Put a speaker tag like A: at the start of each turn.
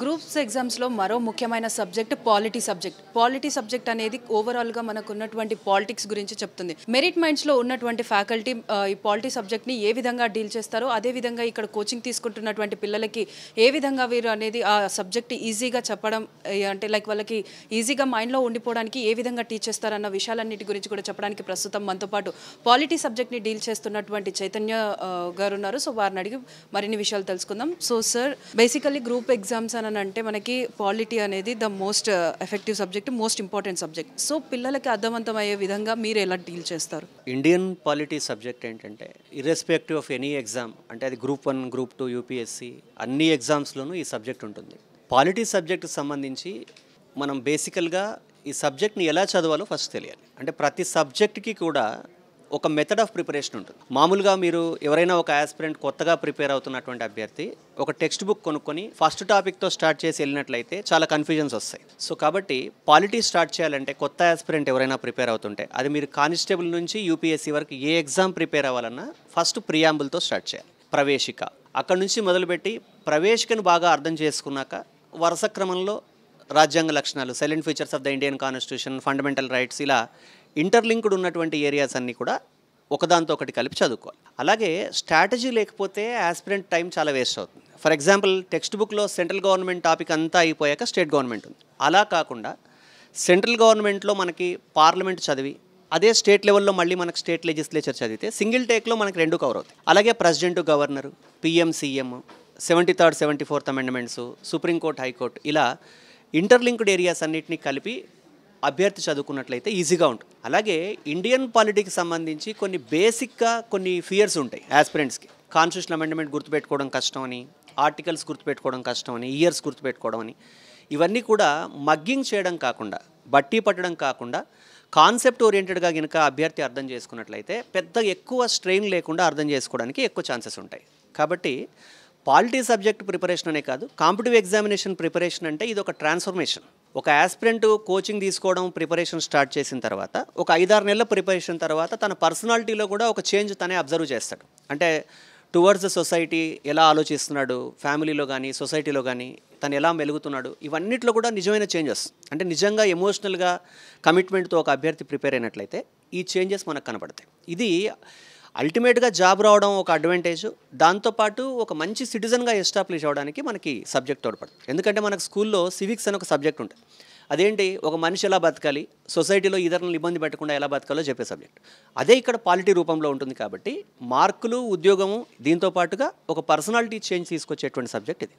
A: Groups ఎగ్జామ్స్లో మరో ముఖ్యమైన subject polity subject. Polity subject అనేది ఓవరాల్గా మనకు ఉన్నటువంటి పాలిటిక్స్ గురించి చెప్తుంది. మెరిట్ మైండ్స్లో ఉన్నటువంటి ఫ్యాకల్టీ ఈ పాలిటీ సబ్జెక్ట్ని ఏ విధంగా డీల్ చేస్తారో, అదేవిధంగా ఇక్కడ కోచింగ్ తీసుకుంటున్నటువంటి పిల్లలకి ఏ విధంగా వీరు అనేది ఆ సబ్జెక్ట్ ఈజీగా చెప్పడం, అంటే లైక్ వాళ్ళకి ఈజీగా మైండ్లో ఉండిపోవడానికి ఏ విధంగా టీచ్ చేస్తారన్న విషయాలన్నిటి గురించి కూడా చెప్పడానికి ప్రస్తుతం మనతో పాటు పాలిటీ సబ్జెక్ట్ని డీల్ చేస్తున్నటువంటి చైతన్య గారు ఉన్నారు. సో వారిని అడిగి మరిన్ని విషయాలు తెలుసుకుందాం. So sir, basically group exams అని అంటే మనకి పాలిటీ అనేది the most effective subject, most important subject. So పిల్లలకి అర్థవంతం అయ్యే విధంగా మీరు ఎలా డీల్ చేస్తారు?
B: ఇండియన్ పాలిటీ సబ్జెక్ట్ ఏంటంటే ఇర్రెస్పెక్టివ్ ఆఫ్ ఎనీ ఎగ్జామ్, అంటే అది గ్రూప్ 1, గ్రూప్ 2, యూపీఎస్సీ అన్ని ఎగ్జామ్స్లోనూ ఈ సబ్జెక్ట్ ఉంటుంది. పాలిటీ సబ్జెక్ట్కి సంబంధించి మనం బేసికల్గా ఈ సబ్జెక్ట్ని ఎలా చదవాలో ఫస్ట్ తెలియాలి. అంటే ప్రతి సబ్జెక్ట్కి కూడా ఒక మెథడ్ ఆఫ్ ప్రిపరేషన్ ఉంటుంది. మామూలుగా మీరు ఎవరైనా ఒక ఆస్పిరెంట్ కొత్తగా ప్రిపేర్ అవుతున్నటువంటి అభ్యర్థి ఒక టెక్స్ట్ బుక్ కొనుక్కొని ఫస్ట్ టాపిక్తో స్టార్ట్ చేసి వెళ్ళినట్లయితే చాలా కన్ఫ్యూజన్స్ వస్తాయి. సో కాబట్టి పాలిటీ స్టార్ట్ చేయాలంటే కొత్త ఆస్పిరెంట్ ఎవరైనా ప్రిపేర్ అవుతుంటే, అది మీరు కానిస్టేబుల్ నుంచి యూపీఎస్సీ వరకు ఏ ఎగ్జామ్ ప్రిపేర్ అవ్వాలన్నా ఫస్ట్ ప్రియాంబుల్తో స్టార్ట్ చేయాలి. ప్రవేశిక అక్కడ నుంచి మొదలుపెట్టి ప్రవేశికను బాగా అర్థం చేసుకున్నాక వరుస క్రమంలో రాజ్యాంగ లక్షణాలు, silent features of the Indian constitution, fundamental rights, ఇలా ఇంటర్లింక్డ్ ఉన్నటువంటి ఏరియాస్ అన్నీ కూడా ఒకదాంతో ఒకటి కలిపి చదువుకోవాలి. అలాగే స్ట్రాటజీ లేకపోతే ఆస్పిరెంట్ టైం చాలా వేస్ట్ అవుతుంది. ఫర్ ఎగ్జాంపుల్, టెక్స్ట్ బుక్లో సెంట్రల్ గవర్నమెంట్ టాపిక్ అంతా అయిపోయాక స్టేట్ గవర్నమెంట్ ఉంది. అలా కాకుండా సెంట్రల్ గవర్నమెంట్లో మనకి పార్లమెంట్ చదివి అదే స్టేట్ లెవెల్లో మళ్ళీ మనకి స్టేట్ లెజిస్లేచర్ చదివితే సింగిల్ టేక్లో మనకి 2 కవర్ అవుతాయి. అలాగే president, governor, PM, CM, 73rd, 74th amendments, supreme court, high court, ఇలా ఇంటర్లింక్డ్ ఏరియాస్ అన్నింటినీ కలిపి అభ్యర్థి చదువుకున్నట్లయితే ఈజీగా ఉంటుంది. అలాగే ఇండియన్ పాలిటిక్స్ సంబంధించి కొన్ని బేసిక్గా కొన్ని ఫియర్స్ ఉంటాయి ఆస్పిరెంట్స్కి. కాన్స్టిట్యూషన్ అమెండ్మెంట్ గుర్తుపెట్టుకోవడం కష్టం అని, ఆర్టికల్స్ గుర్తుపెట్టుకోవడం కష్టం అని, ఇయర్స్ గుర్తుపెట్టుకోవడం అని, ఇవన్నీ కూడా మగ్గింగ్ చేయడం కాకుండా, బట్టి పట్టడం కాకుండా కాన్సెప్ట్ ఓరియంటెడ్గా కనుక అభ్యర్థి అర్థం చేసుకున్నట్లయితే పెద్ద ఎక్కువ స్ట్రెయిన్ లేకుండా అర్థం చేసుకోవడానికి ఎక్కువ ఛాన్సెస్ ఉంటాయి. కాబట్టి పాలిటీ సబ్జెక్ట్ ప్రిపరేషన్ అనే కాదు, కాంపిటిటివ్ ఎగ్జామినేషన్ ప్రిపరేషన్ అంటే ఇది ఒక ట్రాన్స్ఫర్మేషన్. ఒక ఆస్పిరెంట్ కోచింగ్ తీసుకోవడం, ప్రిపరేషన్ స్టార్ట్ చేసిన తర్వాత ఒక 5-6 నెలల ప్రిపరేషన్ తర్వాత తన పర్సనాలిటీలో కూడా ఒక చేంజ్ తనే అబ్జర్వ్ చేస్తాడు. అంటే టువర్డ్స్ ద సొసైటీ ఎలా ఆలోచిస్తున్నాడు, ఫ్యామిలీలో కానీ సొసైటీలో కానీ తను ఎలా మెలుగుతున్నాడు, ఇవన్నిట్లో కూడా నిజమైన చేంజెస్. అంటే నిజంగా ఎమోషనల్గా కమిట్మెంట్తో ఒక అభ్యర్థి ప్రిపేర్ అయినట్లయితే ఈ చేంజెస్ మనకు కనపడతాయి. ఇది అల్టిమేట్గా జాబ్ రావడం ఒక అడ్వాంటేజ్, దాంతోపాటు ఒక మంచి సిటిజన్గా ఎస్టాబ్లిష్ అవ్వడానికి మనకి సబ్జెక్ట్ తోడ్పడుతుంది. ఎందుకంటే మనకు స్కూల్లో సివిక్స్ అని ఒక సబ్జెక్ట్ ఉంటుంది. అదేంటి, ఒక మనిషి ఎలా బతకాలి, సొసైటీలో ఇతరులను ఇబ్బంది పెట్టకుండా ఎలా బతకాలో చెప్పే సబ్జెక్ట్. అదే ఇక్కడ పాలిటీ రూపంలో ఉంటుంది. కాబట్టి మార్కులు, ఉద్యోగము, దీంతోపాటుగా ఒక పర్సనాలిటీ చేంజ్ తీసుకొచ్చేటువంటి సబ్జెక్ట్ ఇది.